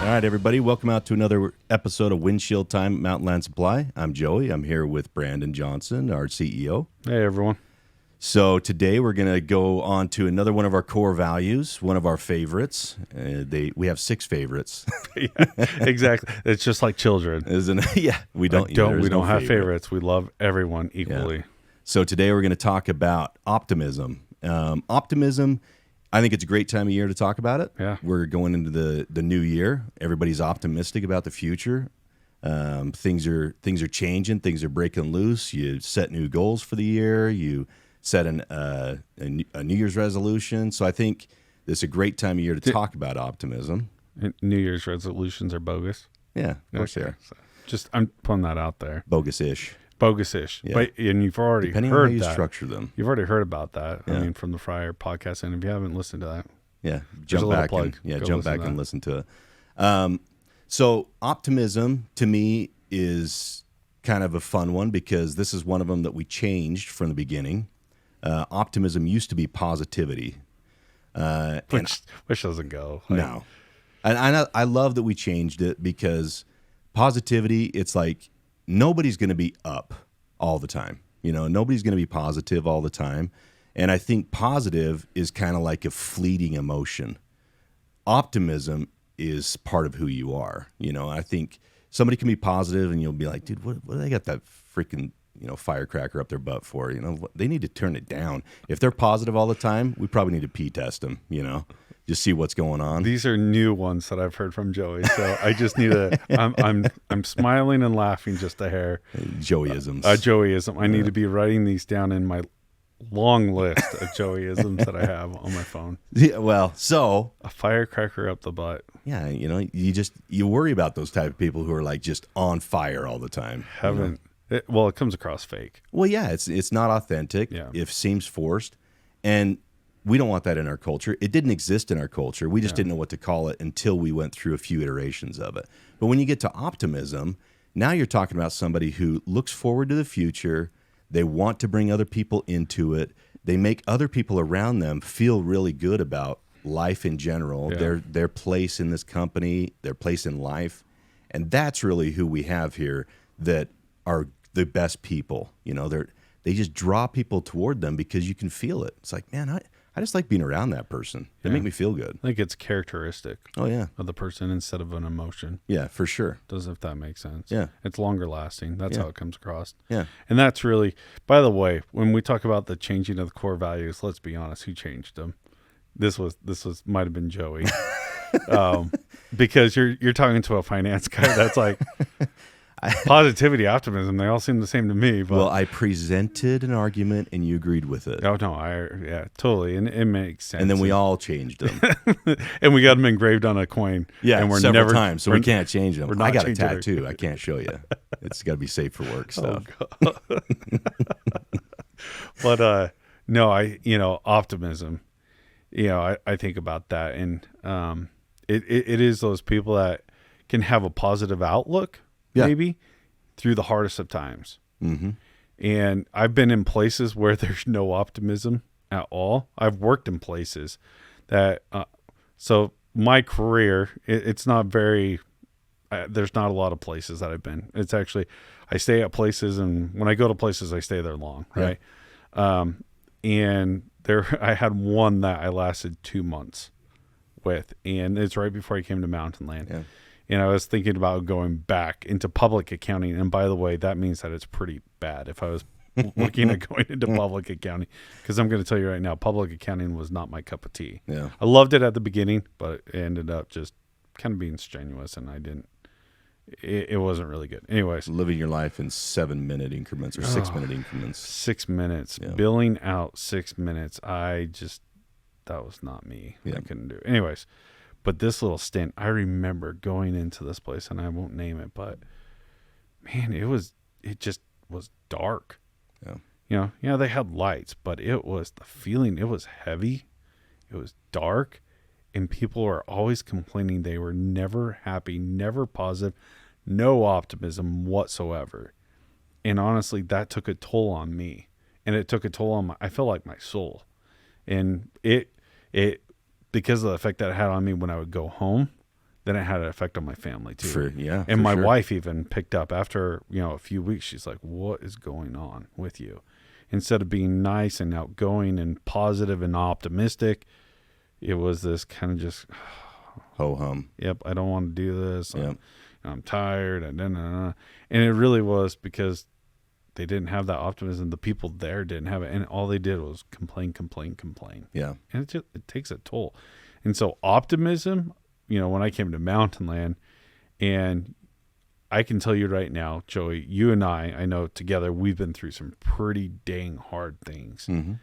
All right, everybody, welcome out to another episode of Windshield Time, Mountainland Supply. I'm Joey. I'm here with Brandon Johnson, our CEO. Hey, everyone. So today we're going to go on to another one of our core values, one of our favorites. We have 6 favorites. Yeah, exactly. It's just like children. Isn't it? Yeah, we don't have favorites. We love everyone equally. Yeah. So today we're going to talk about optimism. Optimism, I think it's a great time of year to talk about it. Yeah. We're going into the new year. Everybody's optimistic about the future. Things are changing. Things are breaking loose. You set new goals for the year. You set a New Year's resolution. So I think this is a great time of year to talk about optimism. New Year's resolutions are bogus. Yeah, of course they are. So I'm putting that out there. Bogus-ish. Bogus-ish. Yeah. But, and you've already Depending heard on how you that. Structure them. You've already heard about that. Yeah. I mean, from the Friar podcast. And if you haven't listened to that, yeah, there's a little plug. Jump back and listen to it. So optimism to me is kind of a fun one because this is one of them that we changed from the beginning. Optimism used to be positivity, which doesn't go. No, and I love that we changed it because positivity, it's like nobody's going to be up all the time. You know, nobody's going to be positive all the time. And I think positive is kind of like a fleeting emotion. Optimism is part of who you are. You know, I think somebody can be positive and you'll be like, dude, what do they got that freaking, firecracker up their butt for? They need to turn it down. If they're positive all the time, we probably need to pee test them, just see what's going on. These are new ones that I've heard from Joey. So I just need I'm smiling and laughing just a hair. Joeyisms. Joeyism. I need to be writing these down in my long list of Joeyisms that I have on my phone. Yeah, well, so a firecracker up the butt. Yeah, you worry about those type of people who are like just on fire all the time. It comes across fake. Well, yeah, it's not authentic. Yeah. It seems forced, and we don't want that in our culture. It didn't exist in our culture. We just didn't know what to call it until we went through a few iterations of it. But when you get to optimism, now you're talking about somebody who looks forward to the future. They want to bring other people into it. They make other people around them feel really good about life in general, their place in this company, their place in life. And that's really who we have here that are the best people. They just draw people toward them because you can feel it. It's like, man, I just like being around that person. They make me feel good. I think it's characteristic of the person instead of an emotion. Yeah, for sure. If that makes sense. Yeah. It's longer lasting. That's how it comes across. Yeah. And that's really, by the way, when we talk about the changing of the core values, let's be honest, who changed them? This might have been Joey. Because you're talking to a finance guy that's like positivity, optimism, they all seem the same to me. But, well, I presented an argument and you agreed with it. Oh, no, totally. And it makes sense. And then we all changed them. And we got them engraved on a coin. Yeah, and we're several times, so we can't change them. I got a tattoo. I can't show you. It's got to be safe for work stuff. Oh, but, no, optimism, I think about that. And it is those people that can have a positive outlook. Yeah. Maybe through the hardest of times. Mm-hmm. And I've been in places where there's no optimism at all. I've worked in places that, so my career, it's not very, there's not a lot of places that I've been. It's actually, I stay at places, and when I go to places, I stay there long, right? And I had one that I lasted 2 months with, and it's right before I came to Mountainland. Yeah. And I was thinking about going back into public accounting. And by the way, that means that it's pretty bad if I was looking at going into public accounting. Because I'm going to tell you right now, public accounting was not my cup of tea. Yeah. I loved it at the beginning, but it ended up just kind of being strenuous. And it wasn't really good. Anyways. Living your life in 7-minute increments or 6-minute increments. 6 minutes. Yeah. Billing out 6 minutes. that was not me. Yeah. I couldn't do it. Anyways. But this little stint, I remember going into this place, and I won't name it, but man, it just was dark. Yeah. They had lights, but it was the feeling, it was heavy, it was dark, and people were always complaining. They were never happy, never positive, no optimism whatsoever. And honestly, that took a toll on me, and it took a toll on I felt like my soul. And it because of the effect that it had on me when I would go home, then it had an effect on my family too. And my wife even picked up after, a few weeks. She's like, what is going on with you? Instead of being nice and outgoing and positive and optimistic, it was this kind of just ho-hum. Yep, I don't want to do this. Yep. I'm tired. And it really was because they didn't have that optimism. The people there didn't have it. And all they did was complain. Yeah. And it takes a toll. And so optimism, when I came to Mountainland, and I can tell you right now, Joey, you and I know together we've been through some pretty dang hard things. Mm-hmm.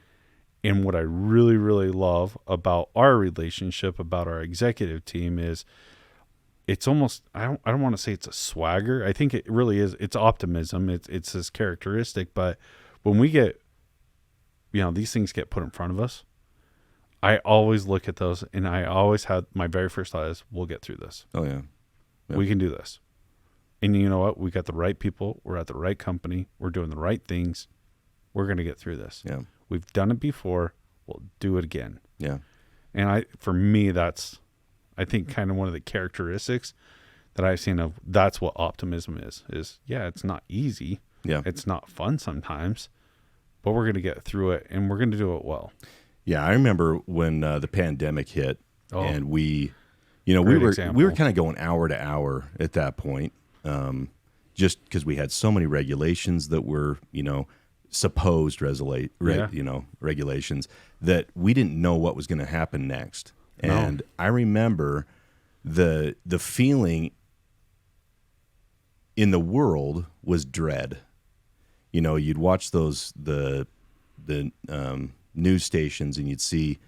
And what I really, really love about our relationship, about our executive team is it's almost, I don't want to say it's a swagger. I think it really is. It's optimism. It's this characteristic. But when we get, these things get put in front of us, I always look at those and I always had my very first thought is, we'll get through this. Oh, yeah. Yep. We can do this. And you know what? We got the right people. We're at the right company. We're doing the right things. We're going to get through this. Yeah. We've done it before. We'll do it again. Yeah. And for me, that's, I think, kind of one of the characteristics that I've seen of that's what optimism is, it's not easy. Yeah. It's not fun sometimes, but we're going to get through it and we're going to do it well. Yeah. I remember when the pandemic hit and we Great were example. kind of going hour to hour at that point. Just because we had so many regulations that were, supposed regulations that we didn't know what was going to happen next. No. And I remember the feeling in the world was dread. You'd watch the news stations and you'd see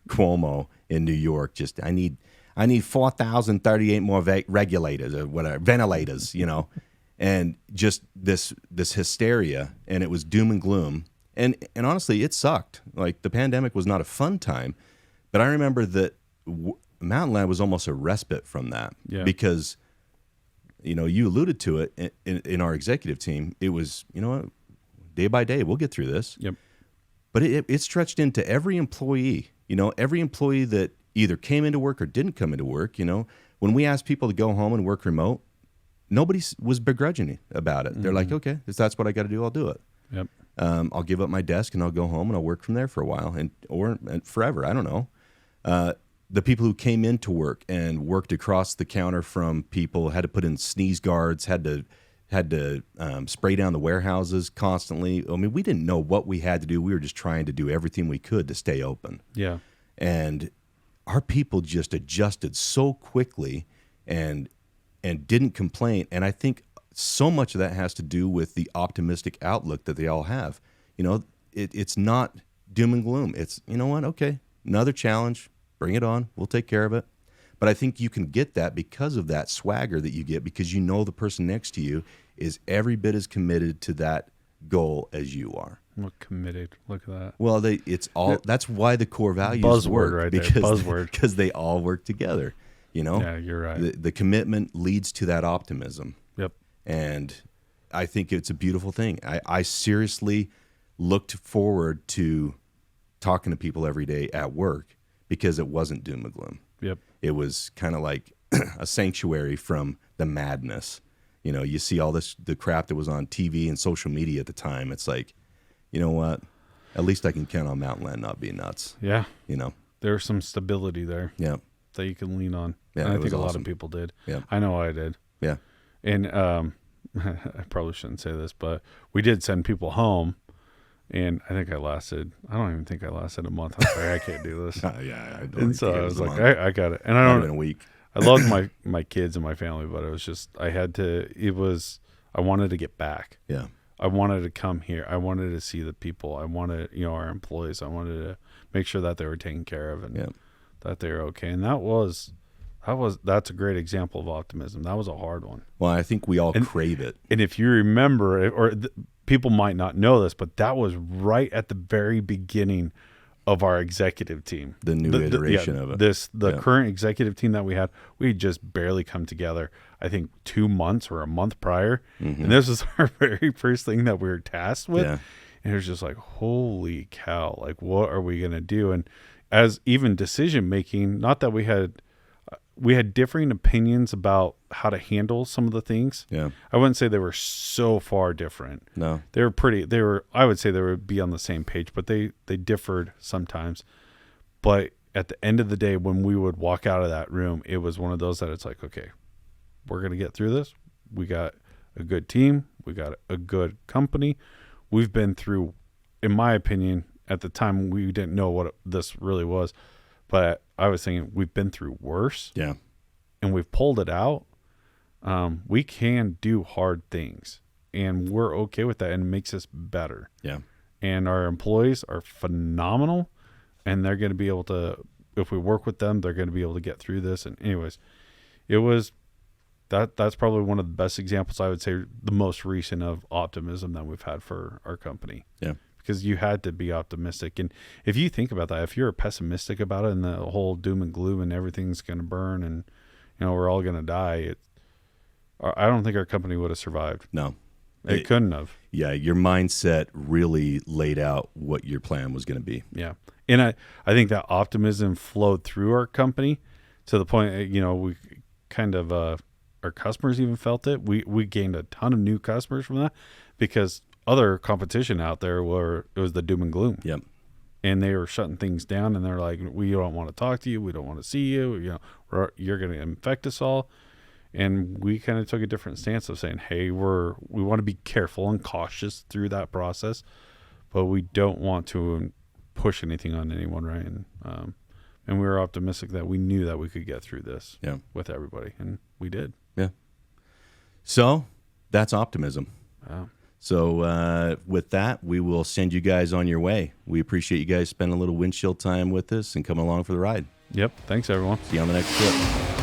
Cuomo in New York. Just I need 4,038 more regulators or whatever, ventilators, and just this hysteria, and it was doom and gloom. And honestly, it sucked. Like, the pandemic was not a fun time, but I remember that Mountainland was almost a respite from that because, you alluded to it in our executive team. It was, day by day, we'll get through this. Yep. But it stretched into every employee, every employee that either came into work or didn't come into work. When we asked people to go home and work remote, nobody was begrudging about it. They're like, okay, if that's what I got to do, I'll do it. Yep. I'll give up my desk and I'll go home and I'll work from there for a while or forever. I don't know. The people who came into work and worked across the counter from people had to put in sneeze guards, had to spray down the warehouses constantly. I mean, we didn't know what we had to do. We were just trying to do everything we could to stay open. Yeah. And our people just adjusted so quickly and didn't complain. And I think so much of that has to do with the optimistic outlook that they all have. It's not doom and gloom. It's, okay, another challenge, bring it on. We'll take care of it. But I think you can get that because of that swagger that you get, because the person next to you is every bit as committed to that goal as you are. Look, committed. Look at that. Well, that's why the core values Buzzword work, right because, there. Buzzword. Because they all work together. Yeah, you're right. The commitment leads to that optimism. Yep. And I think it's a beautiful thing. I seriously looked forward to talking to people every day at work because it wasn't doom and gloom. Yep. It was kind of like a sanctuary from the madness. You see all the crap that was on TV and social media at the time. It's like, you know what? At least I can count on Mountainland not being nuts. Yeah. There's some stability there. Yeah. That you can lean on. Yeah, and I think a awesome. lot of people did. Yeah. I know I did. Yeah. And I probably shouldn't say this, but we did send people home. And I don't even think I lasted a month. I was like, I can't do this. Yeah. And so I was like, I got it. And I in a week. I loved my kids and my family, but it was just, I wanted to get back. Yeah. I wanted to come here. I wanted to see the people. I wanted, our employees. I wanted to make sure that they were taken care of and that they were okay. And that's a great example of optimism. That was a hard one. Well, I think we all crave it. And if you remember, people might not know this, but that was right at the very beginning of our executive team. The new iteration of it. The current executive team that we had just barely come together, I think 2 months or a month prior. Mm-hmm. And this was our very first thing that we were tasked with. Yeah. And it was just like, holy cow, like, what are we going to do? And as even decision making, not that we had we had differing opinions about how to handle some of the things. Yeah. I wouldn't say they were so far different. No. I would say they would be on the same page, but they differed sometimes. But at the end of the day, when we would walk out of that room, it was one of those that it's like, okay, we're going to get through this. We got a good team. We got a good company. We've been through, in my opinion, at the time, we didn't know what this really was. But I was thinking we've been through worse. Yeah. And we've pulled it out. We can do hard things. And we're okay with that. And it makes us better. Yeah. And our employees are phenomenal. And they're going to be able to, if we work with them, they're going to be able to get through this. And anyways, it was, that's probably one of the best examples, I would say, the most recent of optimism that we've had for our company. Yeah. Because you had to be optimistic. And if you think about that, if you're pessimistic about it and the whole doom and gloom and everything's going to burn and, we're all going to die, I don't think our company would have survived. No. It couldn't have. Yeah, your mindset really laid out what your plan was going to be. Yeah. And I think that optimism flowed through our company to the point, we kind of, our customers even felt it. We gained a ton of new customers from that because other competition out there it was the doom and gloom. Yep. And they were shutting things down and they're like, we don't want to talk to you. We don't want to see you. You're going to infect us all. And we kind of took a different stance of saying, hey, we want to be careful and cautious through that process, but we don't want to push anything on anyone. Right. And we were optimistic that we knew that we could get through this with everybody. And we did. Yeah. So that's optimism. Wow. So with that, we will send you guys on your way. We appreciate you guys spending a little windshield time with us and coming along for the ride. Yep. Thanks, everyone. See you on the next trip.